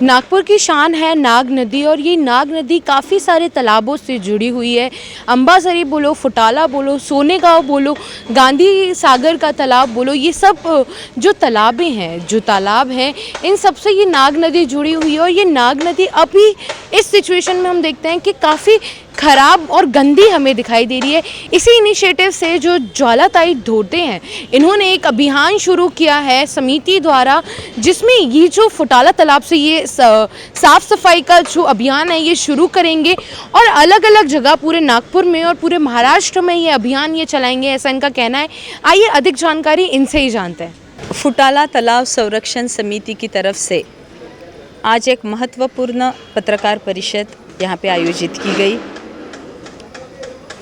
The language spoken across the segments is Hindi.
नागपुर की शान है नाग नदी और ये नाग नदी काफ़ी सारे तालाबों से जुड़ी हुई है। अंबाझरी बोलो, फुटाला बोलो, सोनेगांव बोलो, गांधी सागर का तालाब बोलो, ये सब जो तालाबें हैं, जो तालाब हैं, इन सब से ये नाग नदी जुड़ी हुई है। और ये नाग नदी अभी इस सिचुएशन में हम देखते हैं कि काफ़ी ख़राब और गंदी हमें दिखाई दे रही है। इसी इनिशिएटिव से जो ज्वालाताई धोते हैं, इन्होंने एक अभियान शुरू किया है समिति द्वारा, जिसमें ये जो फुटाला तालाब से ये साफ़ सफाई का जो अभियान है ये शुरू करेंगे और अलग अलग जगह पूरे नागपुर में और पूरे महाराष्ट्र में ये अभियान ये चलाएंगे, ऐसा इनका कहना है। आइए अधिक जानकारी इनसे ही जानते हैं। फुटाला तालाब संरक्षण समिति की तरफ से आज एक महत्वपूर्ण पत्रकार परिषद यहाँ पे आयोजित की गई।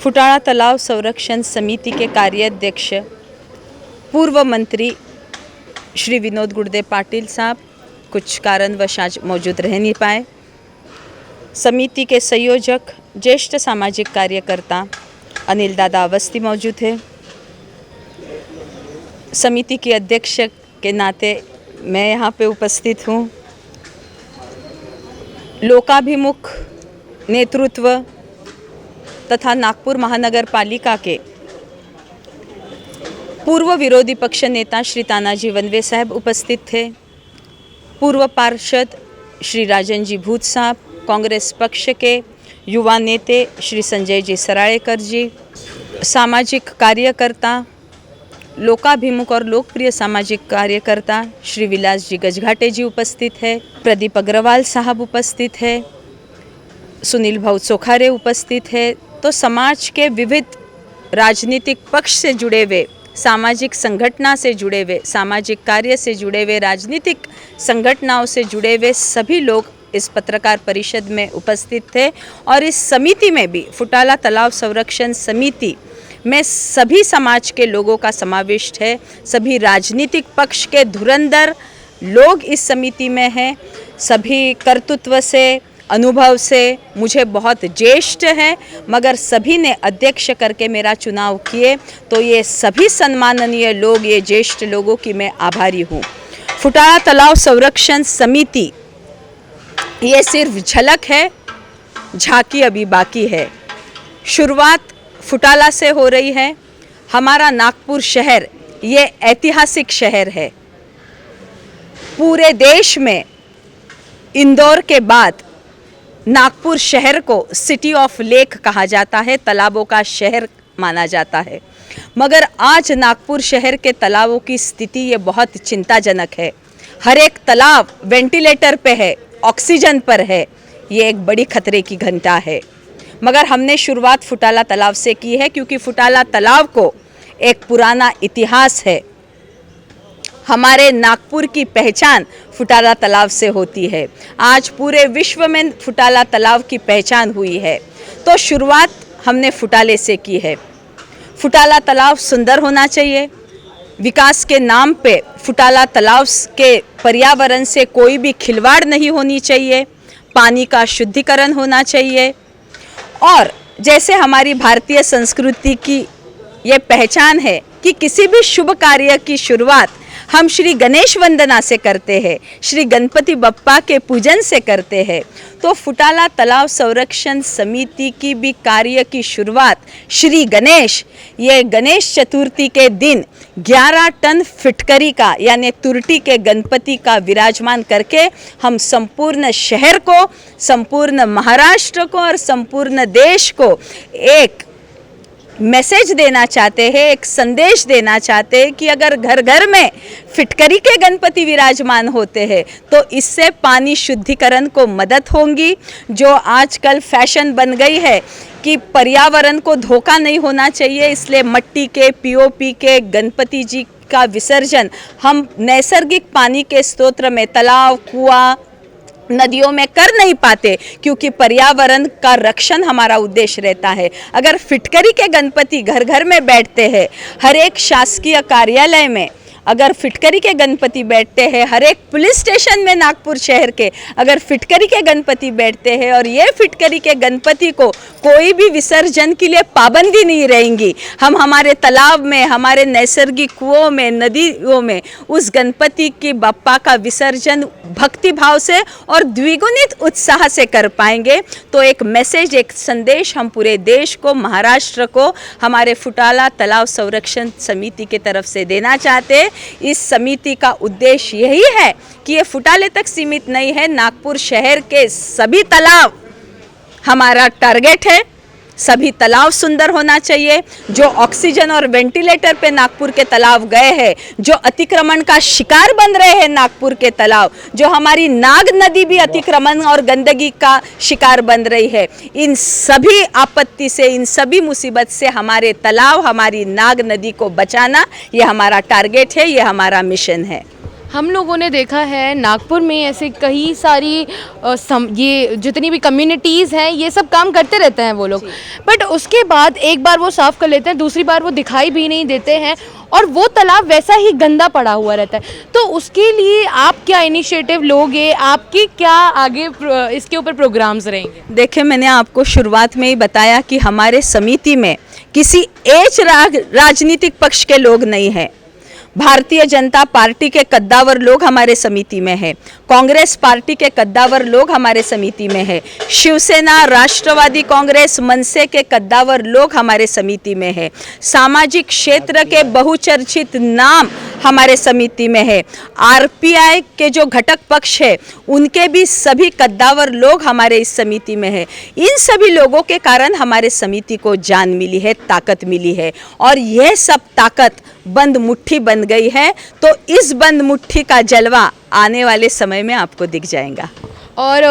फुटाला तालाब संरक्षण समिति के कार्याध्यक्ष पूर्व मंत्री श्री विनोद गुर्दे पाटिल साहब कुछ कारणवश आज मौजूद रह नहीं पाए। समिति के संयोजक ज्येष्ठ सामाजिक कार्यकर्ता अनिल दादा अवस्थी मौजूद थे। समिति के अध्यक्ष के नाते मैं यहाँ पे उपस्थित हूँ। लोकाभिमुख नेतृत्व तथा नागपुर महानगर पालिका के पूर्व विरोधी पक्ष नेता श्री तानाजी वनवे साहब उपस्थित थे। पूर्व पार्षद श्री राजन जी भूत साहब, कांग्रेस पक्ष के युवा नेते श्री संजय जी सरायकर जी, सामाजिक कार्यकर्ता, लोकाभिमुख और लोकप्रिय सामाजिक कार्यकर्ता श्री विलास जी गजघाटे जी उपस्थित है। प्रदीप अग्रवाल साहब उपस्थित है। सुनील भाऊ चोखारे उपस्थित है। तो समाज के विविध राजनीतिक पक्ष से जुड़े हुए, सामाजिक संगठना से जुड़े हुए, सामाजिक कार्य से जुड़े हुए, राजनीतिक संगठनाओं से जुड़े हुए सभी लोग इस पत्रकार परिषद में उपस्थित थे। और इस समिति में भी, फुटाला तालाब संरक्षण समिति में सभी समाज के लोगों का समावेश है। सभी राजनीतिक पक्ष के धुरंधर लोग इस समिति में हैं। सभी कर्तृत्व से, अनुभव से मुझे बहुत ज्येष्ठ हैं, मगर सभी ने अध्यक्ष करके मेरा चुनाव किए, तो ये सभी सम्माननीय लोग, ये ज्येष्ठ लोगों की मैं आभारी हूँ। फुटाला तालाब संरक्षण समिति ये सिर्फ झलक है, झांकी अभी बाकी है। शुरुआत फुटाला से हो रही है। हमारा नागपुर शहर ये ऐतिहासिक शहर है। पूरे देश में इंदौर के बाद नागपुर शहर को सिटी ऑफ लेक कहा जाता है, तालाबों का शहर माना जाता है। मगर आज नागपुर शहर के तालाबों की स्थिति ये बहुत चिंताजनक है। हर एक तालाब वेंटिलेटर पे है, ऑक्सीजन पर है। ये एक बड़ी खतरे की घंटा है। मगर हमने शुरुआत फुटाला तालाब से की है, क्योंकि फुटाला तालाब को एक पुराना इतिहास है। हमारे नागपुर की पहचान फुटाला तालाब से होती है। आज पूरे विश्व में फुटाला तालाब की पहचान हुई है, तो शुरुआत हमने फुटाले से की है। फुटाला तालाब सुंदर होना चाहिए। विकास के नाम पे फुटाला तालाब के पर्यावरण से कोई भी खिलवाड़ नहीं होनी चाहिए। पानी का शुद्धिकरण होना चाहिए। और जैसे हमारी भारतीय संस्कृति की ये पहचान है कि किसी भी शुभ कार्य की शुरुआत हम श्री गणेश वंदना से करते हैं, श्री गणपति बप्पा के पूजन से करते हैं, तो फुटाला तालाब संरक्षण समिति की भी कार्य की शुरुआत श्री गणेश, ये गणेश चतुर्थी के दिन 11 टन फिटकरी का यानी तुरटी के गणपति का विराजमान करके हम संपूर्ण शहर को, संपूर्ण महाराष्ट्र को और संपूर्ण देश को एक मैसेज देना चाहते हैं, एक संदेश देना चाहते हैं कि अगर घर घर में फिटकरी के गणपति विराजमान होते हैं तो इससे पानी शुद्धिकरण को मदद होगी। जो आजकल फैशन बन गई है कि पर्यावरण को धोखा नहीं होना चाहिए, इसलिए मिट्टी के, पीओपी के गणपति जी का विसर्जन हम नैसर्गिक पानी के स्रोत में, तालाब, कुआं, नदियों में कर नहीं पाते, क्योंकि पर्यावरण का रक्षण हमारा उद्देश्य रहता है। अगर फिटकरी के गणपति घर घर में बैठते हैं, हर एक शासकीय कार्यालय में अगर फिटकरी के गणपति बैठते हैं, हर एक पुलिस स्टेशन में नागपुर शहर के अगर फिटकरी के गणपति बैठते हैं और ये फिटकरी के गणपति को कोई भी विसर्जन के लिए पाबंदी नहीं रहेंगी, हम हमारे तालाब में, हमारे नैसर्गिक कुओं में, नदियों में उस गणपति की बप्पा का विसर्जन भक्ति भाव से और द्विगुणित उत्साह से कर पाएंगे। तो एक मैसेज, एक संदेश हम पूरे देश को, महाराष्ट्र को, हमारे फुटाला तालाब संरक्षण समिति के तरफ से देना चाहते हैं। इस समिति का उद्देश्य यही है कि ये फुटाले तक सीमित नहीं है, नागपुर शहर के सभी तालाब हमारा टारगेट है। सभी तालाब सुंदर होना चाहिए। जो ऑक्सीजन और वेंटिलेटर पे नागपुर के तालाब गए हैं, जो अतिक्रमण का शिकार बन रहे हैं नागपुर के तालाब, जो हमारी नाग नदी भी अतिक्रमण और गंदगी का शिकार बन रही है, इन सभी आपत्ति से, इन सभी मुसीबत से हमारे तालाब, हमारी नाग नदी को बचाना, ये हमारा टारगेट है, ये हमारा मिशन है। हम लोगों ने देखा है नागपुर में ऐसे कई सारी ये जितनी भी कम्युनिटीज़ हैं ये सब काम करते रहते हैं वो लोग, बट उसके बाद एक बार वो साफ़ कर लेते हैं, दूसरी बार वो दिखाई भी नहीं देते हैं और वो तालाब वैसा ही गंदा पड़ा हुआ रहता है। तो उसके लिए आप क्या इनिशिएटिव लोगे, आपकी क्या आगे इसके ऊपर प्रोग्राम्स रहेंगे? देखिए, मैंने आपको शुरुआत में ही बताया कि हमारे समिति में किसी एक राजनीतिक पक्ष के लोग नहीं हैं। भारतीय जनता पार्टी के कद्दावर लोग हमारे समिति में है, कांग्रेस पार्टी के कद्दावर लोग हमारे समिति में है, शिवसेना, राष्ट्रवादी कांग्रेस, मनसे के कद्दावर लोग हमारे समिति में है, सामाजिक क्षेत्र के बहुचर्चित नाम हमारे समिति में है, आरपीआई के जो घटक पक्ष है उनके भी सभी कद्दावर लोग हमारे इस समिति में है। इन सभी लोगों के कारण हमारे समिति को जान मिली है, ताकत मिली है और यह सब ताकत बंद मुट्ठी बन गई है। तो इस बंद मुट्ठी का जलवा आने वाले समय में आपको दिख जाएगा। और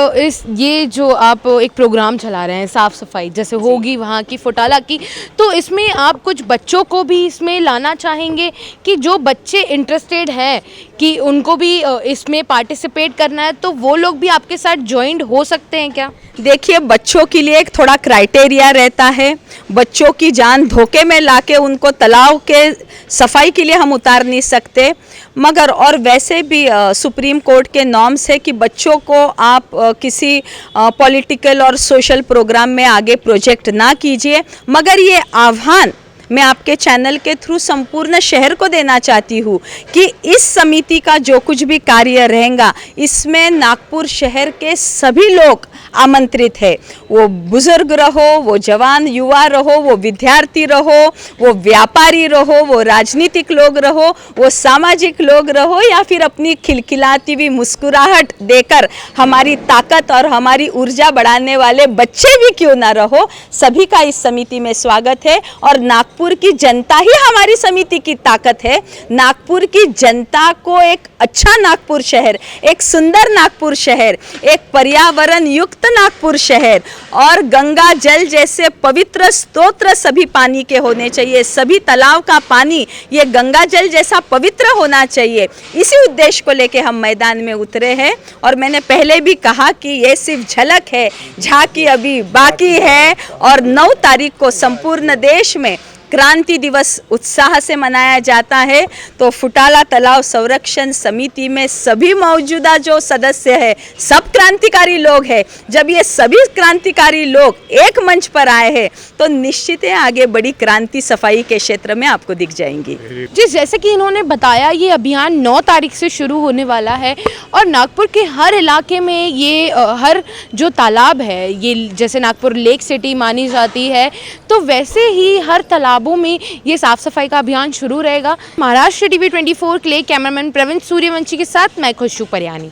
ये जो आप एक प्रोग्राम चला रहे हैं साफ़ सफाई जैसे होगी वहाँ की फुटाला की, तो इसमें आप कुछ बच्चों को भी इसमें लाना चाहेंगे कि जो बच्चे इंटरेस्टेड हैं कि उनको भी इसमें पार्टिसिपेट करना है, तो वो लोग भी आपके साथ ज्वाइंट हो सकते हैं क्या? देखिए, बच्चों के लिए एक थोड़ा क्राइटेरिया रहता है। बच्चों की जान धोखे में लाके उनको तालाब के सफाई के लिए हम उतार नहीं सकते, मगर और वैसे भी सुप्रीम कोर्ट के नॉर्म्स है कि बच्चों को आप किसी पॉलिटिकल और सोशल प्रोग्राम में आगे प्रोजेक्ट ना कीजिए। मगर ये आह्वान मैं आपके चैनल के थ्रू संपूर्ण शहर को देना चाहती हूँ कि इस समिति का जो कुछ भी कार्य रहेगा इसमें नागपुर शहर के सभी लोग आमंत्रित है। वो बुजुर्ग रहो, वो जवान युवा रहो, वो विद्यार्थी रहो, वो व्यापारी रहो, वो राजनीतिक लोग रहो, वो सामाजिक लोग रहो या फिर अपनी खिलखिलाती हुई मुस्कुराहट देकर हमारी ताकत और हमारी ऊर्जा बढ़ाने वाले बच्चे भी क्यों ना रहो, सभी का इस समिति में स्वागत है। और नागपुर की जनता ही हमारी समिति की ताकत है। नागपुर की जनता को एक अच्छा नागपुर शहर, एक सुंदर नागपुर शहर, एक पर्यावरण युक्त नागपुर शहर और गंगा जल जैसे पवित्र स्तोत्र सभी पानी के होने चाहिए। सभी तालाब का पानी ये गंगा जल जैसा पवित्र होना चाहिए। इसी उद्देश्य को लेके हम मैदान में उतरे हैं और मैंने पहले भी कहा कि ये सिर्फ झलक है, झांकी अभी बाकी है। और 9 तारीख को संपूर्ण देश में क्रांति दिवस उत्साह से मनाया जाता है। तो फुटाला तालाब संरक्षण समिति में सभी मौजूदा जो सदस्य है सब क्रांतिकारी लोग हैं। जब ये सभी क्रांतिकारी लोग एक मंच पर आए हैं तो निश्चित है आगे बड़ी क्रांति सफाई के क्षेत्र में आपको दिख जाएंगी। जी, जैसे कि इन्होंने बताया ये अभियान 9 तारीख से शुरू होने वाला है और नागपुर के हर इलाके में ये हर जो तालाब है, ये जैसे नागपुर लेक सिटी मानी जाती है, तो वैसे ही हर तालाबों में ये साफ सफाई का अभियान शुरू रहेगा। महाराष्ट्र टीवी 24 के लिए कैमरामैन प्रवीण सूर्यवंशी के साथ मैं खुशबू परियानी।